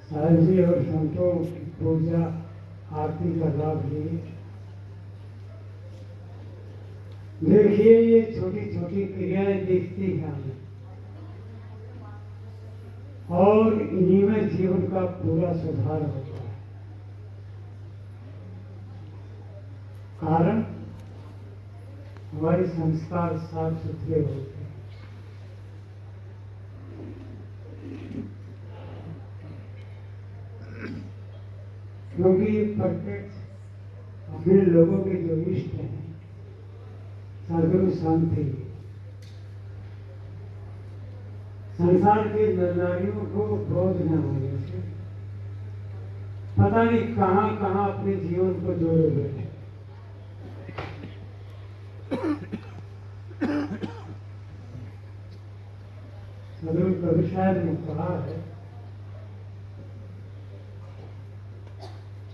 साहिब जी और संतों की पूजा आरती का लाभ लिए। देखिए ये छोटी छोटी क्रियाएं दिखती हैं हमें, और इन्हीं में जीवन का पूरा सुधार होता है। कारण हमारे संस्कार साफ सुथरे होते हैं। क्योंकि ये प्रत्यक्ष अपने लोगों के जो इष्ट हैं सदगुरु शांति संसार के नरनारियों को बोध न होने से पता नहीं कहां कहां अपने जीवन को जोड़े बैठे। सदगुरु कबीर साहब ने कहा है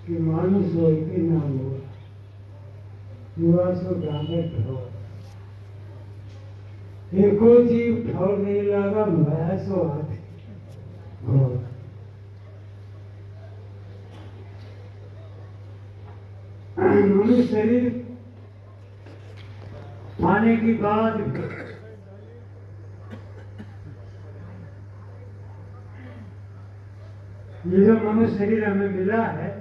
कि मानुष हो कि नाम हो युवा सो गांधे ढो एको जीव ठोर नहीं लगा मैं सो हाथी हो। मनुष्य शरीर पाने के बाद ये जो मनुष्य शरीर हमें मिला है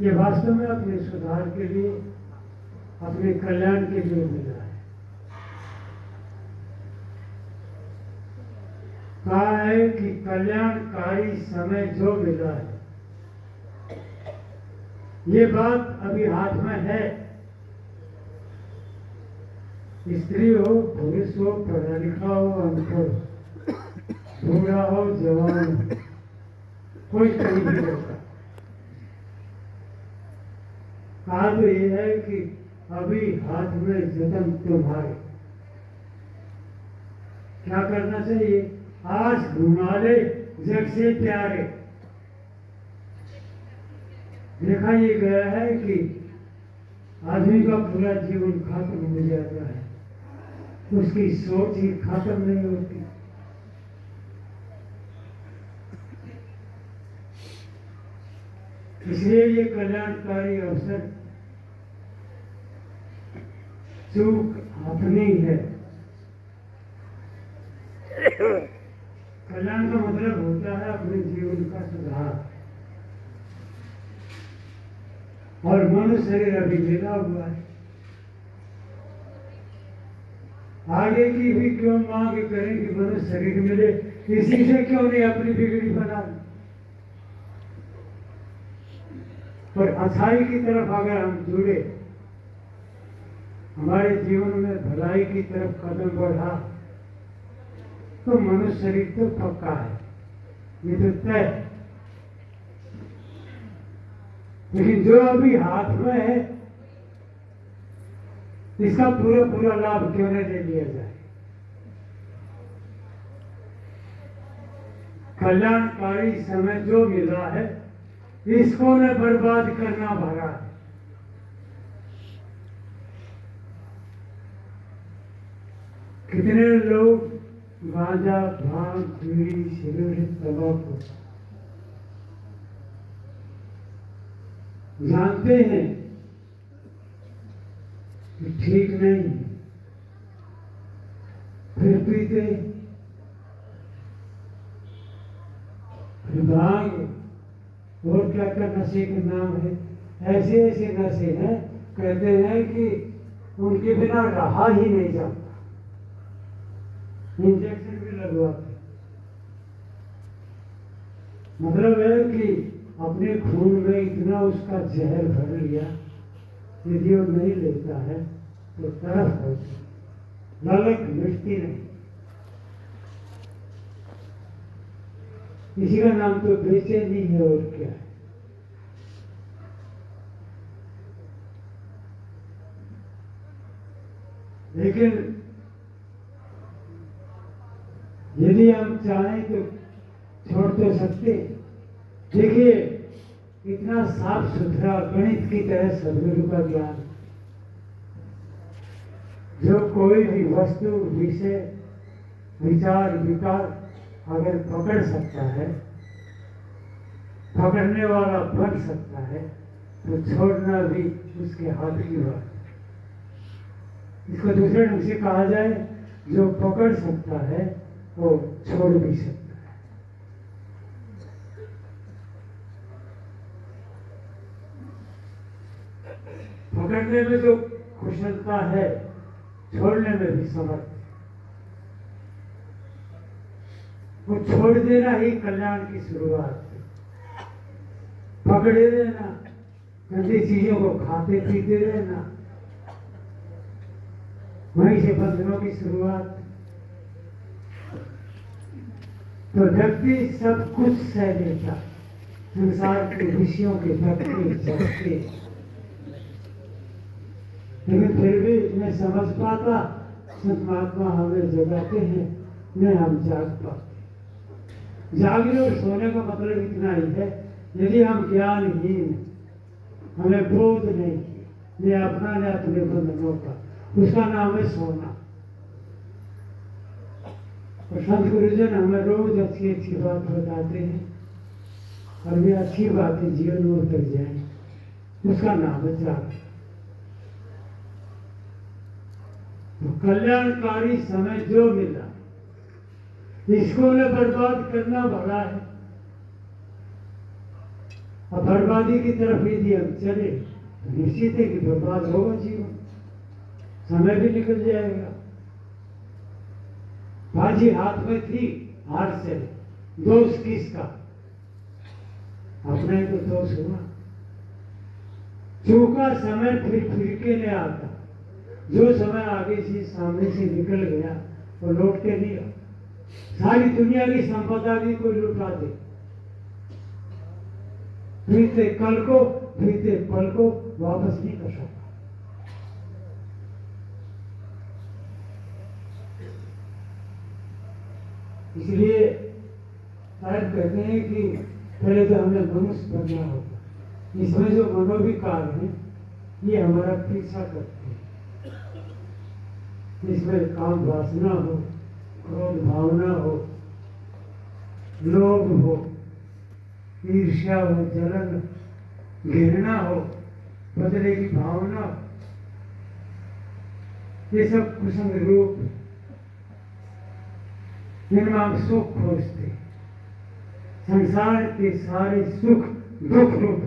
ये वास्तव में अपने सुधार के लिए अपने कल्याण के लिए मिला है। कहा है कि कल्याणकारी समय जो मिला है ये बात अभी हाथ में है। स्त्री हो पुरुष हो पढ़ा लिखा हो अनपढ़ बूढ़ा हो जवान हो कोई कहीं नहीं रहता। कहा तो ये है कि अभी हाथ में जन्म तुम्हारे क्या करना चाहिए। आज घुमा ले जग से प्यारे। देखा ये गया है कि आदमी का पूरा जीवन खत्म हो जाता है, उसकी सोच ही खत्म नहीं होती। इसलिए ये कल्याणकारी अवसर चूक अपनी है। कल्याण का मतलब होता है अपने जीवन का सुधार। और मनुष्य शरीर अभी मिला हुआ है, आगे की भी क्यों मांग करें कि मनुष्य शरीर मिले, इसी से क्यों नहीं अपनी बिगड़ी बना ली। पर अच्छाई की तरफ अगर हम जुड़े, हमारे जीवन में भलाई की तरफ कदम बढ़ा तो मनुष्य शरीर तो पक्का है, ये तो तय। लेकिन जो अभी हाथ में है इसका पूरा पूरा लाभ क्यों न ले लिया जाए। कल्याणकारी समय जो मिला है इसको न बर्बाद करना भरा है। कितने लोग गांजा भांग बीड़ी सिगरेट तंबाकू जानते हैं कि ठीक नहीं, फिर पीते। फिर भांग और क्या क्या नशे के नाम है, ऐसे ऐसे नशे हैं, कहते हैं कि उनके बिना रहा ही नहीं जाता। इंजेक्शन भी लगवाते, मतलब है कि अपने खून में इतना उसका जहर भर लिया, यदि वो नहीं लेता है तो तरफ होती, ललक मिटती नहीं। इसी का नाम तो बेचैनी है और क्या है। लेकिन यदि हम चाहें तो छोड़ तो सकते। देखिए इतना साफ सुथरा गणित की तरह सदगुरु का ज्ञान, जो कोई भी वस्तु विषय विचार विकार अगर पकड़ सकता है पकड़ने वाला बन सकता है तो छोड़ना भी उसके हाथ की बात है। इसको दूसरे ढंग से कहा जाए, जो पकड़ सकता है वो छोड़ भी सकता है। पकड़ने में जो कुशलता है, छोड़ने में भी समर्थ है। वो छोड़ देना ही कल्याण की शुरुआत है। पकड़े रहना, गंदी चीजों को खाते पीते रहना, वहीं से बंधनों की शुरुआत। तो व्यक्ति सब कुछ सह लेता, संसार के विषयों के धक्के झटके, लेकिन फिर भी मैं समझ पाता, संत महात्मा हमें जगाते हैं, न हम जाग पाते। जागने और सोने का मतलब इतना ही है, यदि हम ज्ञानहीन, हमें बोध नहीं किया न अपना न अपने बंधनों का, उसका नाम है सोना। और संत गुरुजन हमें रोज अच्छी अच्छी बात बताते हैं, और वे अच्छी बातें जीवन में उतर जाए, उसका नाम है जाग। तो कल्याणकारी समय जो मिला, इसको न बर्बाद करना भला है। अब बर्बादी की तरफ यदि हम चले तो निश्चित है कि बर्बाद होगा जीवन, समय भी निकल जाएगा। बाजी हाथ में थी, हार से दोष किसका? अपना ही तो दोष हुआ। चूका समय फिर के नहीं आता। जो समय आगे से सामने से निकल गया वो लौट के नहीं आता। सारी दुनिया की संपदा भी कोई लुटा दे, बीते कल को, बीते पल को वापस नहीं कर सकता। इसलिए शायद कहते हैं कि पहले तो हमें मनुष्य बनना होगा। इसमें जो मनोविकार है ये हमारा पीछा करते हैं। इसमें काम वासना हो, क्रोध भावना हो, लोभ हो, ईर्ष्या हो, जलन, घृणा हो, बदले की भावना, ये सब कुसंग रूप, जिनमें हम सुख खोजते, संसार के सारे सुख दुख रूप,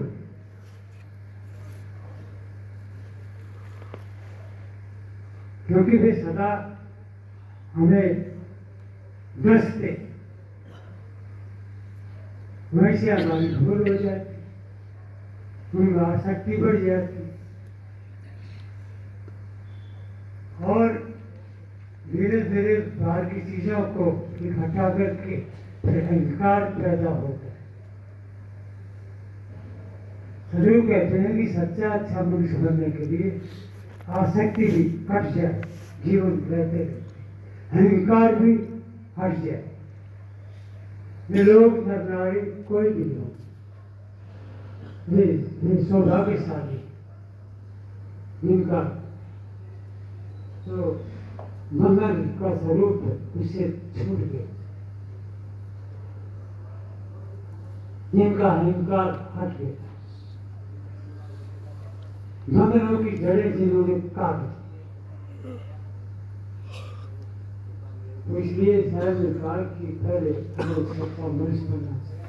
क्योंकि वे सदा हमें ग्रसते, वहीं से हमारी भूल हो जाती, उनमें आसक्ति बढ़ जाती, और धीरे धीरे बाहर की चीजों को इकट्ठा करके फिर अहंकार पैदा होता है। सदैव कहते हैं कि सच्चा अच्छा मनुष्य बनने के लिए आसक्ति भी हट जाए, जीवन रहते रहते अहंकार भी हट जाए। ये लोग नर नारी कोई भी हो, वे सौभाग्यशाली जिनका तो मंगल का स्वरूप उससे छूट गया, जिनका अहंकार हट गया, मंगलों की जड़ें जिन्होंने काट दी। तो इसलिए शायद कहा कि पहले हमें सच्चा मनुष्य बनना चाहिए।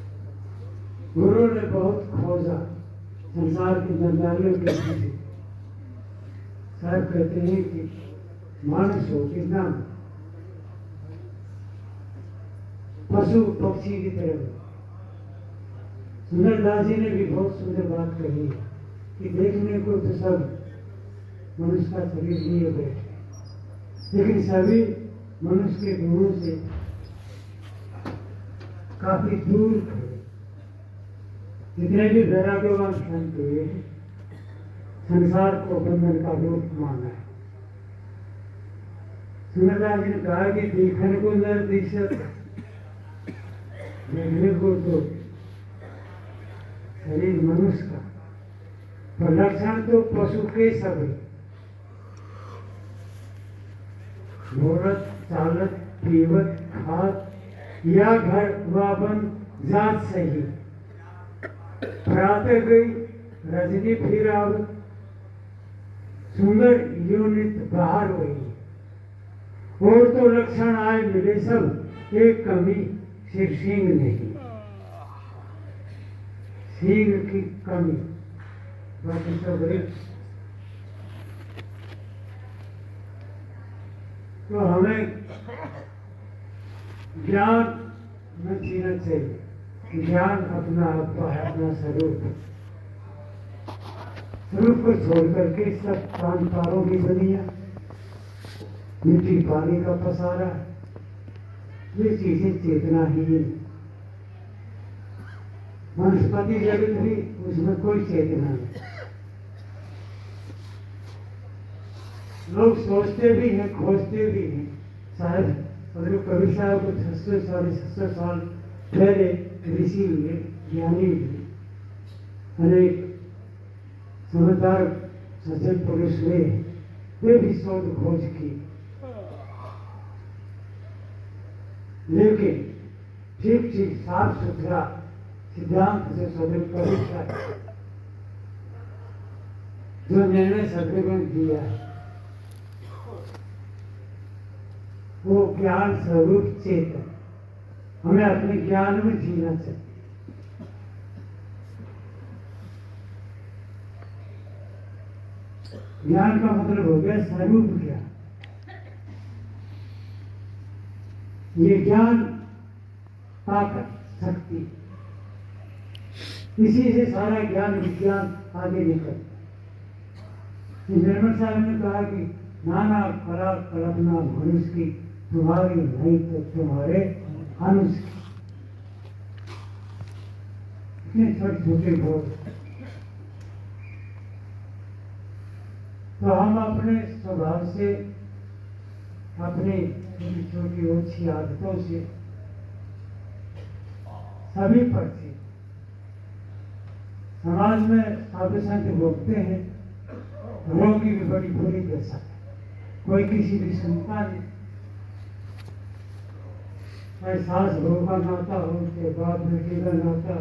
गुरु ने बहुत खोजा संसार की जंजालों के पीछे। साहब कहते हैं कि मानुष हो कितना पशु पक्षी की तरह। सुंदरदास जी ने भी बहुत सुंदर बात कही है कि देखने को तो सब मनुष्य का शरीर लिए बैठे, लेकिन सभी मनुष्य के गुणों से काफी दूर खड़े। जितने भी वैराग्यवान संत हुए संसार को बंधन का रूप माना है। सुंदरदास जी ने कहा कि देखने को निर्दिशत, देखने को तो शरीर मनुष्य का, पर लक्षण तो पशु के सभी। मुहूर्त, चालत, पीवत, खाद या घर वापन जात सही, प्रातः गई रजनी फिर आवत, सुंदर योनित बाहर हुई। और तो लक्षण आए मिले सब, एक कमी सिर सिंह नहीं, सिंह की कमी, बाकी सब एक। तो हमें ज्ञान में जीना चाहिए कि ज्ञान अपना आपका है, अपना स्वरूप को छोड़ करके सब प्राण पारों की दुनिया, मिट्टी पानी का पसारा, ये चीजें चेतना ही है। वनस्पति जगत भी, उसमें कोई चेतना नहीं। लोग सोचते भी हैं, खोजते भी हैं। शायद अगर कवि साहब को 600 साल पहले ऋषि हुए, ज्ञानी हुए, अनेक समझदार सज्जन पुरुष हुए, वे भी शोध खोज की, लेकिन ठीक ठीक साफ सुथरा सिद्धांत से शोध कवि जो निर्णय सदगुरु ने दिया है, वो ज्ञान स्वरूप चेतन, हमें अपने ज्ञान में जीना चाहिए। ज्ञान का मतलब हो गया स्वरूप ज्ञान। ये ज्ञान ताकत, शक्ति, इसी से सारा ज्ञान विज्ञान आगे निकल। निर्मल साहब ने कहा कि नाना कला कल्पना मनुष्य की, तुम्हारी नहीं तो तुम्हारे अनुष्ठ की। इतने छोटे छोटे बोल। तो हम अपने स्वभाव से, अपनी छोटी छोटी ओछी आदतों से सभी पर से समाज में साधु संत भोगते हैं, रोग की भी बड़ी बुरी दशा है। कोई किसी की सुनता नहीं, चाहे सास बहू का नाता हो, चाहे बाप बेटी का नाता,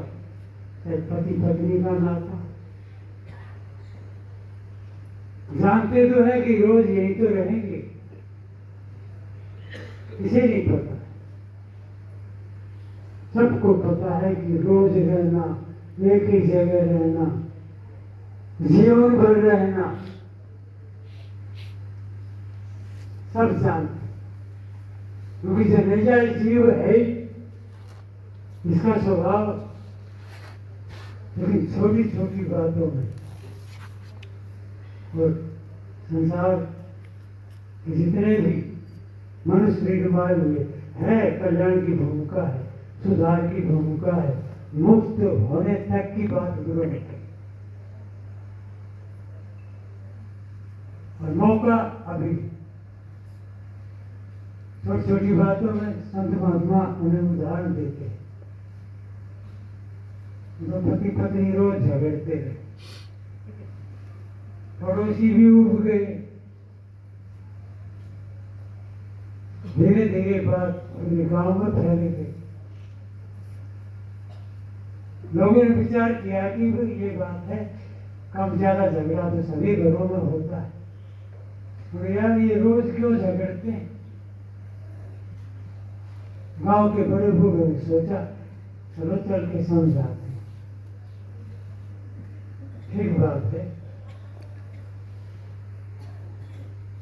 चाहे पति पत्नी का नाता। जानते तो है कि रोज यही तो रहेंगे, इसे नहीं पता। सबको पता है कि रोज रहना, एक ही जगह रहना, जीवन भर रहना, सब जानते। क्योंकि जन्मेजय जीव है इसका स्वभाव, लेकिन छोटी छोटी बातों में और संसार के जितने भी मनुष्य निर्माण हुए है, कल्याण की भूमिका है, सुधार की भूमिका है, मुक्त होने तक की बात गुरु ने कही। और मौका अभी, छोटी छोटी बातों में संत महात्मा उन्हें उदाहरण देते हैं। तो पति पत्नी रोज झगड़ते रहे, पड़ोसी भी उब गए, धीरे धीरे बात पूरे गांव में फैल गई। लोगों ने विचार किया कि ये बात है, कम ज्यादा झगड़ा तो सभी घरों में होता है, तो यार ये रोज क्यों झगड़ते हैं। गांव के बड़े बूढ़ों ने सोचा चलो चल के समझाते हैं, ठीक बात है।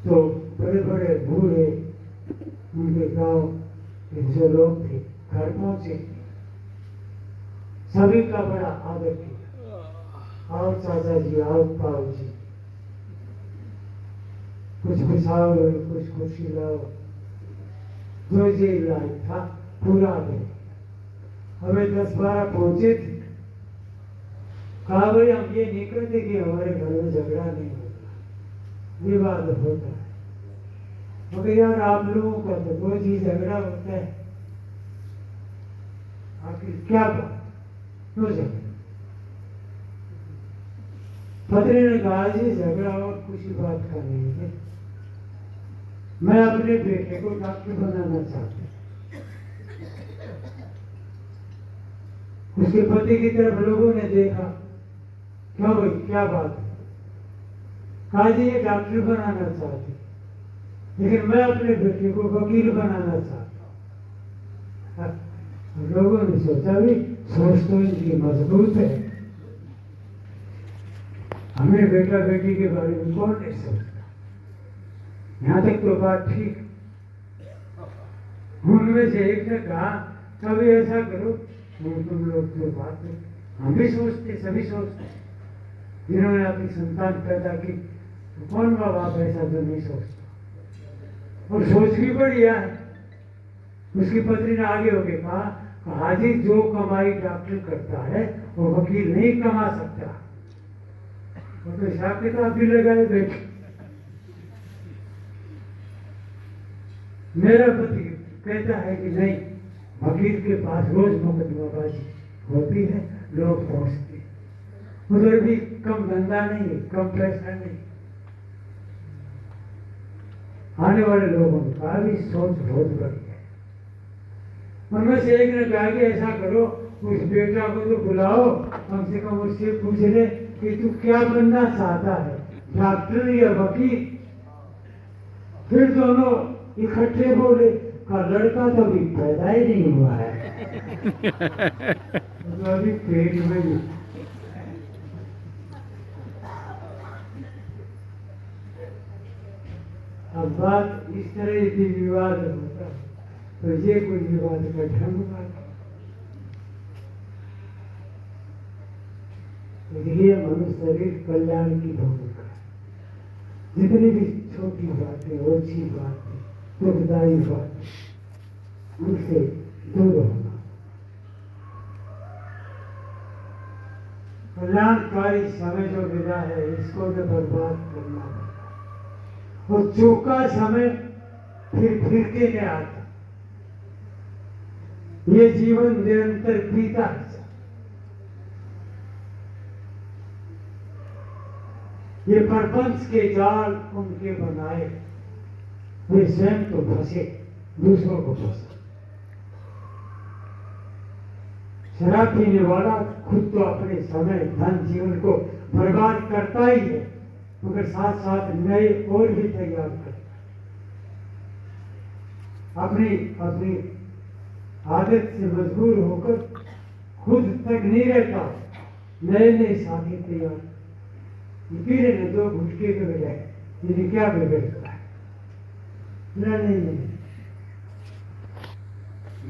तो बड़े बड़े बूढ़े उनके गांव के जो लोग थे घर पहुंचे, सभी का बड़ा आदर किया। आओ चाचा जी, आओ पाओ जी, कुछ बिछाओ, कुछ खुशी लाओ, जो जी लायक था पूरा दे। हमें 10-12 पहुंचे थे, कहा भाई हम ये नहीं करते कि हमारे घर में झगड़ा नहीं होता, विवाद होता है। मगर यार आप लोगों का तो रोज ही झगड़ा होता है, आखिर क्या बात, क्यों झगड़ा। पत्नी ने कहा जी झगड़ा और कुछ बात का नहीं है, मैं अपने बेटे को डॉक्टर बनाना चाहती। उसके पति की तरफ लोगों ने देखा, क्यों भाई क्या बात है? कहा जी ये डॉक्टर बनाना चाहती, लेकिन मैं अपने बेटे को वकील बनाना चाहता हूँ। लोगों ने सोचा भी सोच तो इनकी मजबूत है, हमें बेटा बेटी के बारे में कौन नहीं सोचता, यहाँ तक तो बात ठीक। उनमें से एक ने कहा कभी ऐसा करो, तुम लोग तो बात है, हम भी सोचते, सभी सोचते, जिन्होंने अपनी संतान पैदा की, तो कौन बाप ऐसा तो नहीं सोचता, और सोच भी बढ़िया है। उसकी पत्नी ने आगे होके कहा हाजी जो कमाई डॉक्टर करता है वो वकील नहीं कमा सकता। वो तो हिसाब किताब भी लगाए बैठे। मेरा पति कहता है कि नहीं, वकील के पास रोज मुकदमाबाजी होती है, लोग पहुंचते हैं, उधर भी कम धंधा नहीं है, कम पैसा नहीं। आने वाले लोगों का भी सोच बहुत बड़ी है। उनमें से एक ने कहा कि ऐसा करो, उस बेटा को तो बुलाओ, कम से कम उससे पूछ ले कि तू क्या बनना चाहता है, डॉक्टर या वकील। फिर दोनों इकट्ठे बोले का लड़का तो अभी पैदा ही नहीं हुआ है, तो अभी पेट में ही। अब बात इस तरह की विवाद होता है, तो ये कोई विवाद का ढंग बात। इसलिए मनुष्य शरीर कल्याण की भूमिका है। जितनी भी छोटी बातें, ओछी बातें, दुखदायी बातें, उनसे दूर होना। कल्याणकारी समय जो मिला है इसको न बर्बाद करना, और चूका समय फिर के नहीं आता। ये जीवन निरंतर बीता है। ये प्रपंच के जाल उनके बनाए, वे स्वयं तो फंसे, दूसरों को फंसे। शराब पीने वाला खुद तो अपने समय, धन, जीवन को बर्बाद करता ही है, मगर साथ साथ नए और भी तैयार करता है। अपनी आदत से मजबूर होकर खुद तक नहीं रहता, नए नए साथी तैयार। पीने ने दो घुटके के बजाय जिन्हें क्या बिगड़ता है? नहीं।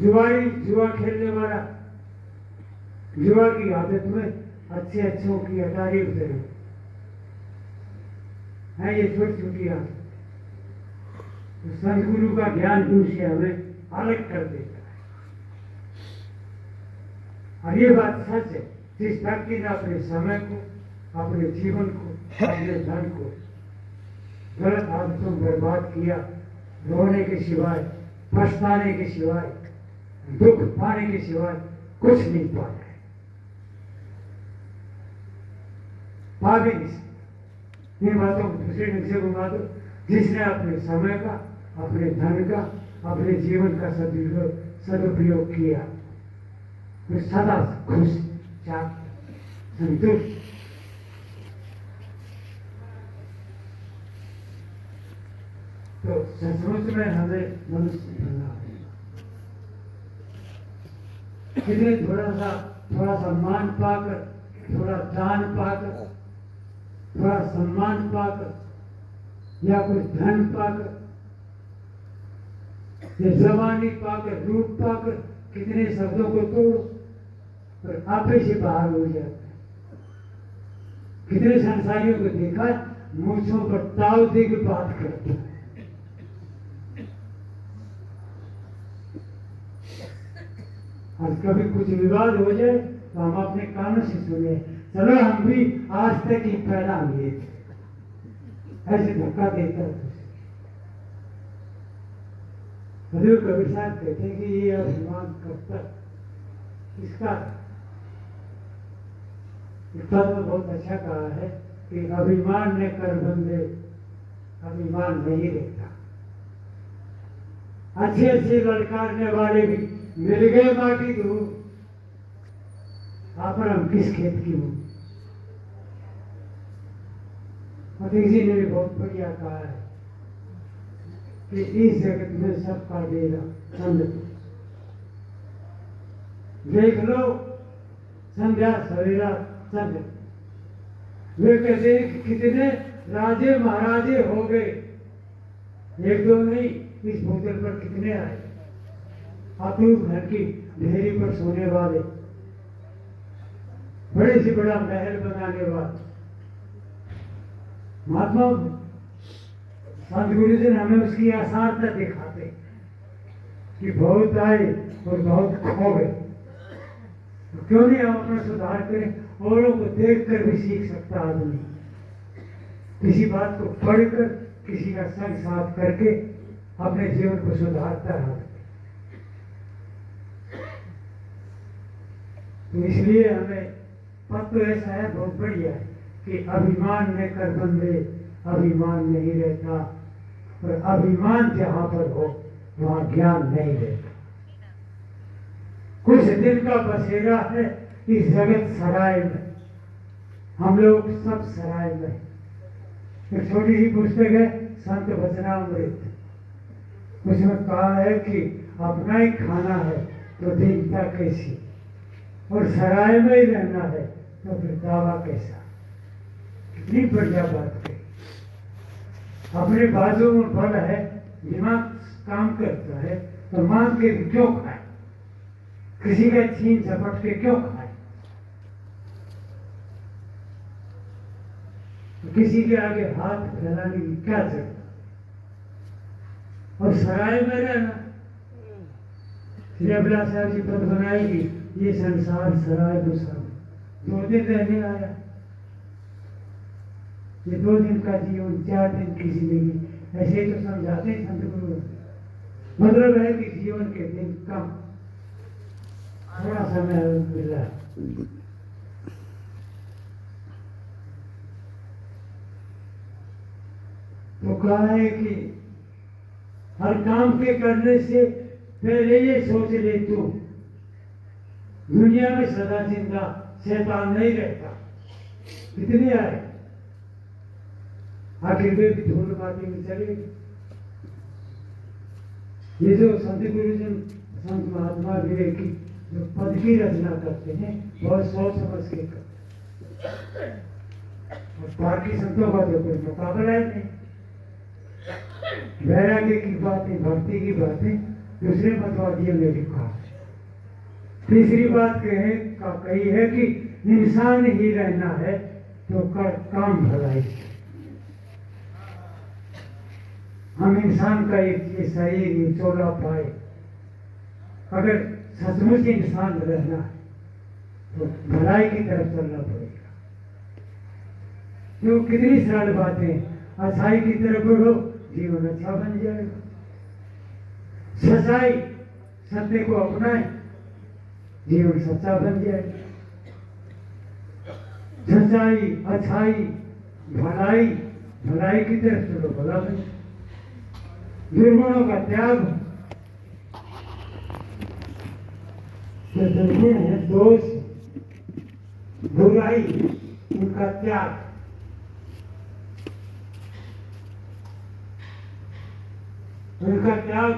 जुआ खेलने वाला जुआ की आदत में अच्छे अच्छों की अटारी उतरे है, ये छोटी छोटी आदत। तो सदगुरु का ज्ञान दूसरे हमें अलग कर देता है। और ये बात सच है, जिस व्यक्ति ने अपने समय को, अपने जीवन को, अपने धन को गलत आदतों में बर्बाद किया, रोने के सिवाय, पछताने के सिवाय, दुख पाने के सिवाय कुछ नहीं पाया है। पा भी नहीं सकते। इन बातों को दूसरे ढंग से घुमा दो, जिसने अपने समय का, अपने धन का, अपने जीवन का सदुपयोग किया, वो सदा खुश, संतुष्ट। तो सचमुच में हमें मनुष्य बनना है। कितने थोड़ा सम्मान पाकर, थोड़ा दान पाकर, थोड़ा सम्मान पाकर, या कुछ धन पाकर, या जवानी पाकर, रूप पाकर, कितने शब्दों को तोड़ और आपे से बाहर हो जाते हैं। कितने संसारियों को देखा, मूंछों पर ताव दे के बात करते हैं। और कभी कुछ विवाद हो जाए तो हम अपने कानों से सुने, चलो हम भी आज तक ही पैदा हुए थे, ऐसे धक्का देता है। कबीर साहब कहते हैं कि ये अभिमान कब तक, इसका तो बहुत अच्छा कहा है कि अभिमान ने कर बंदे, अभिमान नहीं रहता। अच्छे अच्छे ललकारने वाले भी मिल गए माटी दूर, आप और हम किस खेत की हूँ। किसी ने भी बहुत बढ़िया कहा है कि इस जगत में सबका डेरा चंद। देख लो संध्या सवेरा चंद। वे कहते हैं कि कितने राजे महाराजे हो गए, एक दो नहीं, इस भूतल पर कितने आए। अतूट घर की ढेरी पर सोने वाले, बड़े से बड़ा महल बनाने वाले महात्मा संत गुरुजन हमें उसकी आसारता दिखाते कि बहुत आए और बहुत खो गए। तो क्यों नहीं हम अपना सुधार करें। औरों को देखकर भी सीख सकता आदमी, किसी बात को पढ़कर, किसी का संग साथ करके अपने जीवन को सुधारता रहा। तो इसलिए हमें पद तो ऐसा है बहुत बढ़िया है कि अभिमान में कर बंदे अभिमान नहीं रहता, और अभिमान जहां पर हो वहां ज्ञान नहीं रहता। कुछ दिन का बसेरा है इस जगत सराय में, हम लोग सब सराय में। एक छोटी सी पुस्तक है संत वचनामृत, उसमें कहा है कि अपना ही खाना है तो दीनता कैसी, और सराय में ही रहना है तो फिर दावा कैसा। कितनी बढ़िया बात कही। अपने बाजू में बल है, दिमाग काम करता है तो मांग के क्यों खाए, किसी का छीन झपट के क्यों खाए, तो किसी के आगे हाथ फैलाने की क्या जरूरत। और सराय में रहना, श्री अभिलाष साहब जी पद बनाएगी, ये संसार सराय दूसरा 2 दिन रहने आया। ये 2 दिन का जीवन, 4 दिन की जिंदगी, ऐसे ही तो समझाते हैं संत गुरु। मतलब है कि जीवन के दिन कम, थोड़ा समय मिल रहा है। तो कहा है कि हर काम के करने से पहले ये सोच ले तू, दुनिया में सदा जिंदा शैतान नहीं रहता। कितने आए, आखिर वे भी धूल माटी में चले। ये जो संत गुरुजन, संत महात्मा विवेक की जो पद की रचना करते हैं, बहुत सोच समझ के करते हैं। और बाकी संतों का तो कोई मुकाबला ही नहीं। वैराग्य की बातें, भक्ति की बातें दूसरे मतवादियों ने लिखा। तीसरी बात कही है कि इंसान ही रहना है तो कर काम भलाई। हम इंसान का ये शरीर, ये चोला पाए, अगर सचमुच इंसान रहना है तो भलाई की तरफ चलना पड़ेगा। जो कितनी सरल बातें, अच्छाई की तरफ बढ़ो, जीवन अच्छा बन जाएगा। सच्चाई, सत्य को अपनाए, जीवन सच्चा बन जाएगा। सच्चाई, अच्छाई, भलाई, भलाई की तरफ चलो, भला बन। दुर्गुणों का त्याग, जो दुर्गुण है, दोष, बुराई, उनका त्याग। उनका त्याग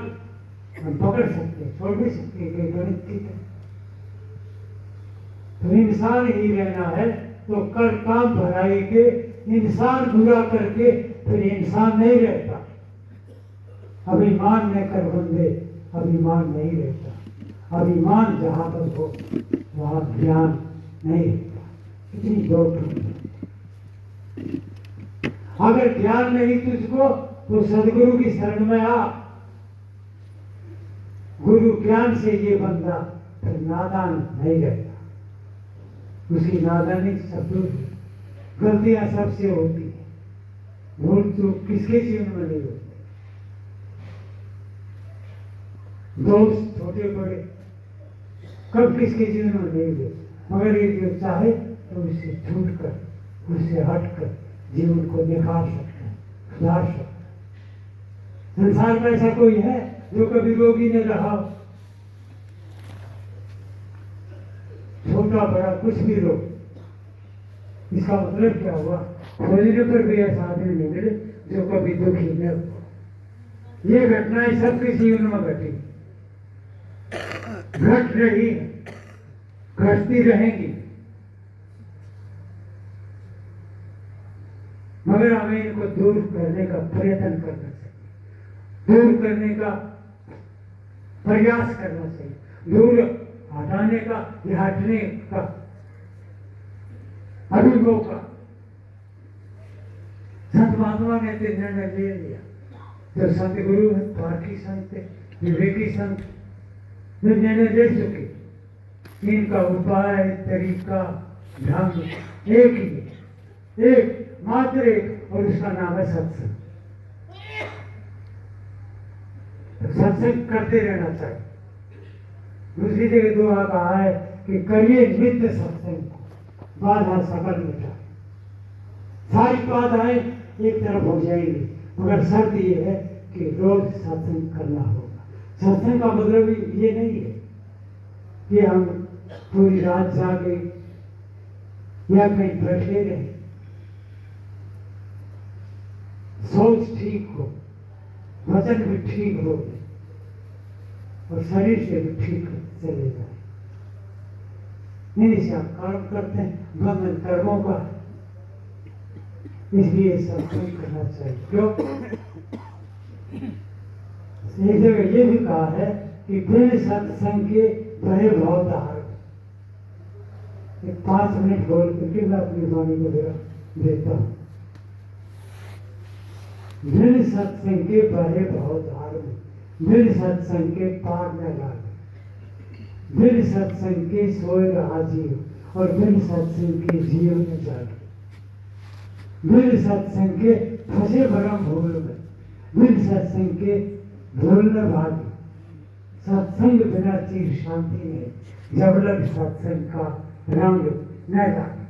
हम पकड़ सकते, छोड़ भी सकते, गणित की तरह। तो इंसान ही रहना है तो कर काम भलाई के। इंसान बुरा करके फिर इंसान नहीं रहता। अभिमान में कर बंदे अभिमान नहीं रहता। अभिमान जहां पर हो वहां ज्ञान नहीं रहता। इतनी दौड़। अगर ज्ञान नहीं तुझको तो सदगुरु की शरण में आ। गुरु ज्ञान से ये बंदा फिर नादान नहीं रहता। उसकी नादानी सब दूर, गलतियां सबसे होती है, भूल चूक किसके जीवन में नहीं होती। दोस्त छोटे बड़े कब किसके जीवन में नहीं होते, मगर ये जो चाहे तो उससे छूट कर, उससे हट कर जीवन को निखार सकते हैं, सुधार सकते हैं। संसार में ऐसा कोई है जो कभी रोगी नहीं रहा, छोटा छोटा बड़ा कुछ भी लो, इसका मतलब क्या हुआ? खोजने पर भी ऐसा आदमी नहीं मिले जो कभी दुखी न हो। ये घटनाएं सबके जीवन में घटी, घट रही है, घटती रहेंगी, मगर हमें इनको दूर करने का प्रयत्न करना चाहिए, दूर करने का प्रयास करना चाहिए, दूर हटाने का या हटने का अनुभव का। संत महात्मा ने तो निर्णय ले लिया, जो संत गुरु है, पारखी संत, विवेकी संत वे निर्णय ले चुके। इनका उपाय, तरीका, ढंग एक ही है, एक मात्र एक, और उसका नाम है सत्संग। सत्संग करते रहना चाहिए। दूसरी जगह दुआ कहा है कि करिए नित्य सत्संग, बाधा सकल मिटा। सारी बाधाएं एक तरफ हो जाएंगी, मगर शर्त ये है कि रोज सत्संग करना होगा। सत्संग का मतलब ये नहीं है कि हम पूरी रात जागे या कहीं बैठे रहे। सोच ठीक हो, वचन भी ठीक हो और शरीर से भी ठीक चले जाए। नहीं से आप कर्म करते हैं, बंधन कर्मों का, इसलिए सत्संग करना चाहिए। क्यों? एक जगह ये भी कहा है कि बिन सत्संग के बड़े भाव धार। 5 मिनट बोल करके मैं अपनी वाणी को देता हूँ। बिन सत्संग के बड़े भाव धार, बिन सत्संग के पार न लागे, बिन सत्संग के सोए रहा जीव और बिन सत्संग के जीव न जागे, बिन सत्संग के फंसे भरम भूल में, बिन सत्संग के भूल न भागे। सत्संग बिना चीर शांति में, जब लग सत्संग का रंग न लागे।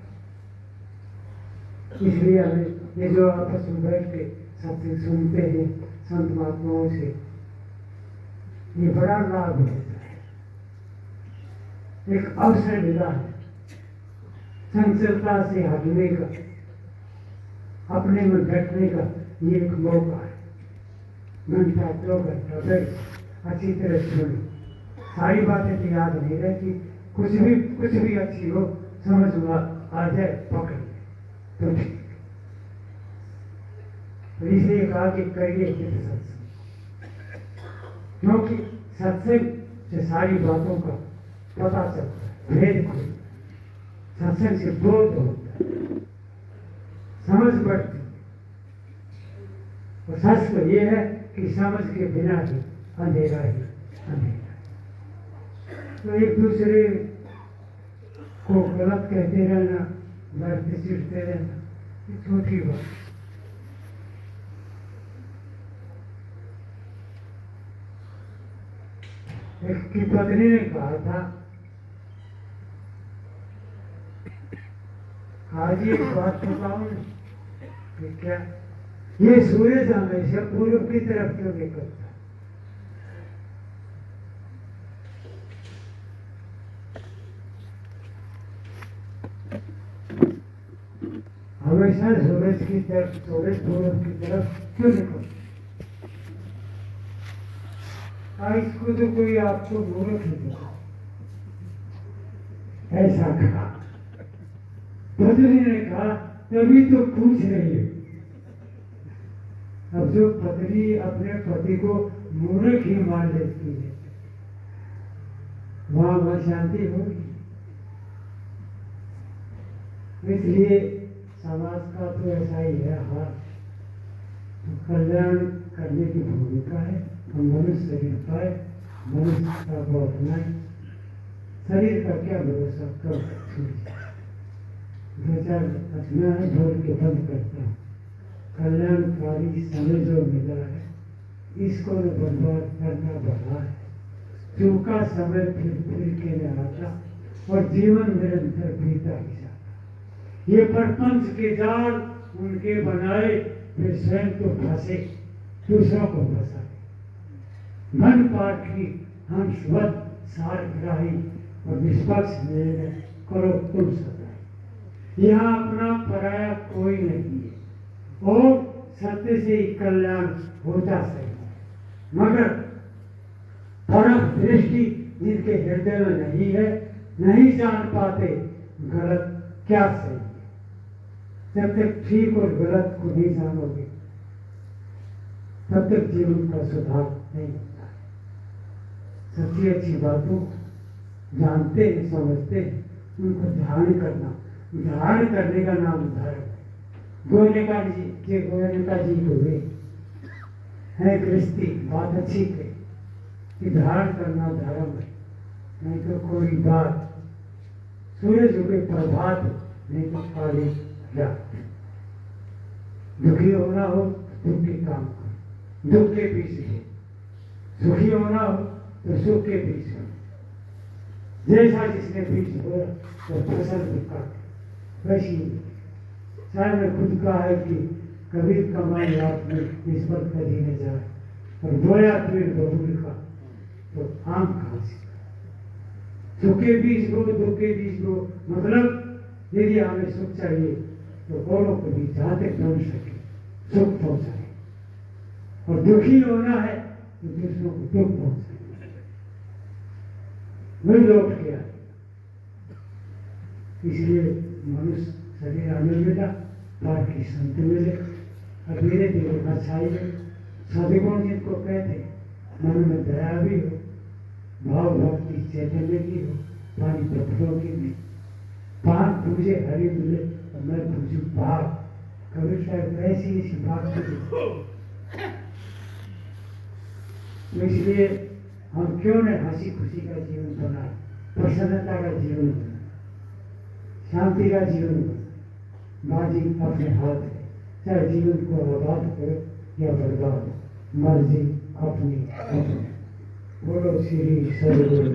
इसलिए हमें ये जो आपस में बैठ के सत्संग सुनते हैं संत महात्माओं से, ये बड़ा लाभ होता है। एक अवसर मिला है संचलता से हटने का, अपने में बैठने का, ये एक मौका है। घंटा 2 घंटा बैठ अच्छी तरह सुनो। सारी बातें तो याद नहीं रहती, कुछ भी अच्छी हो समझ में आ जाए, पकड़ तो ठीक। तो इसलिए कहा कि करिए चित्त सत्संग, क्योंकि सत्संग से सारी बातों का पता चलता है, भेद खुलता है, सत्संग से बोध होता है, समझ बढ़ती है। और सच तो ये है कि समझ के बिना ही अंधेरा ही अंधेरा है। तो एक दूसरे को गलत कहते रहना, लड़ते चिढ़ते रहना, ये छोटी बात। एक की पत्नी ने कहा था, आज एक बात बताऊं कि क्या ये सूरज हमेशा पूर्व की तरफ क्यों निकलता है? हमेशा सूरज की तरफ, सूरज पूर्व की तरफ क्यों निकलता? इसको तो कोई आपको मूर्ख नहीं ऐसा कहा। पत्नी ने कहा, तभी तो पूछ रही है। अब जो पत्नी अपने पति को मूर्ख ही मान लेती है, वहां शांति होगी। इसलिए समाज का तो ऐसा ही है हाल। तो कल्याण करने की भूमिका है, हम मनुष्य शरीर पाए, मनुष्यता को अपनाए। शरीर का क्या भरोसा, कब छूट जाए। 2-4 घटना है, बोल के बंद करता हूँ। कल्याणकारी समय जो मिला है, इसको न बर्बाद करना भला है। चूका समय फिर के न आता और जीवन निरंतर बीता ही जाता। ये प्रपंच के जाल उनके बनाए, फिर स्वयं तो फंसे, दूसरों को फंसाए। मन पाठी हम स्वत सारग्राही और निष्पक्ष निर्णय करो तुम सदा। यहाँ अपना पराया कोई नहीं है और सत्य से ही कल्याण होता सही है, मगर परख दृष्टि जिनके हृदय में नहीं है, नहीं जान पाते गलत क्या सही है। जब तक ठीक और गलत को नहीं जानोगे तब तक जीवन का सुधार नहीं होता है। सच्ची अच्छी बातों जानते हैं, समझते हैं, उनको धारण करना, धारण करने का नाम धर्म है। गोयनका जी हुए है गृहस्थी, बात अच्छी कही कि धारण करना धर्म है, नहीं तो कोई बात सूरज उगे प्रभात, नहीं तो काली रात। दुखी होना हो दुख के काम करो, दुख के पीछे हो, सुखी होना हो तो सुख के पीछे हो। जैसा जिसने बीज बोया तो फसल भी काटे, वैसी चाहे मैं खुद कहा है कि कभी कमाई आपने इस पर कभी न जाए, और बोया पेड़ बबूल का तो आम कहाँ से। सुख के बीज बो, दुख के बीज बो, मतलब यदि हमें सुख चाहिए तो औरों को भी जहाँ तक पहुँच सके सुख पहुँचाए, और दुखी होना है तो दूसरों को दुख पहुँचाए। वही लौट गया, इसलिए मनुष्य शरीर आने मिला, पार की संत मिले, और धीरे धीरे अच्छाई में सदगुण जिनको कहते, मन में दया भी हो, भाव भक्ति चैतन्य की हो, पानी पत्थरों की भी, पान पूजे हरि मिले और मैं पूजू भाव। कभी शायद ऐसी ऐसी बात तो इसलिए हम क्यों न हंसी खुशी का जीवन बनाए, प्रसन्नता का जीवन बनाए, शांति का जीवन बनाए। बाजी अपने हाथ है, चाहे जीवन को आबाद करो या बर्बाद, मर्जी अपनी अपनी। बोलो श्री सदगुरु।